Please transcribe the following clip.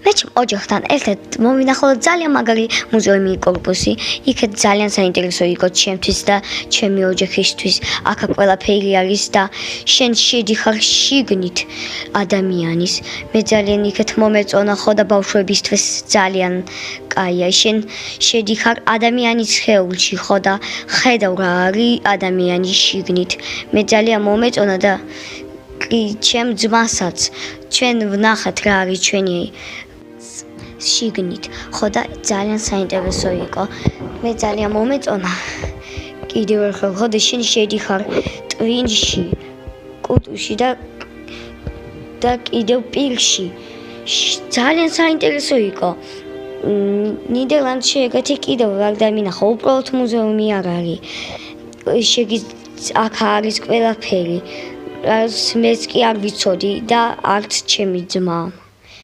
მე ჩემ ოჯახთან ერთად მოვინახულობ ძალიან მაგარი მუზეუმი კორპუსი. იქეთ ძალიან საინტერესო იყო ჩემთვის და ჩემი ოჯახისთვის. აქ ყველაფერი არის და შენ შედიხარ შიგნით ადამიანის. მე ძალიან იქეთ მომეწონა ხო და ბავშვებისთვის ძალიან კაია. შენ შედიხარ ადამიანის სხეულში ხო და ხედავ რა არის ადამიანი შიგნით. მე ძალიან მომეწონა და ჩემ ძმასაც ჩვენ ვნახათ რა არის ჩვენი შიგნით ხო და ძალიან საინტერესო იყო. მე ძალიან მომეწონა კიდევ ერთხელ ხო და შენ შედიხარ ტვინში, კუტუში და კიდევ პირში. ძალიან საინტერესო იყო. ნიდერლანდში ეგეთი კიდევ არ დამინახა, უბრალოდ მუზეუმი არ არის. აქ არის ყველაფერი. მეც კი არ ვიცოდი და არც ჩემი ძმა.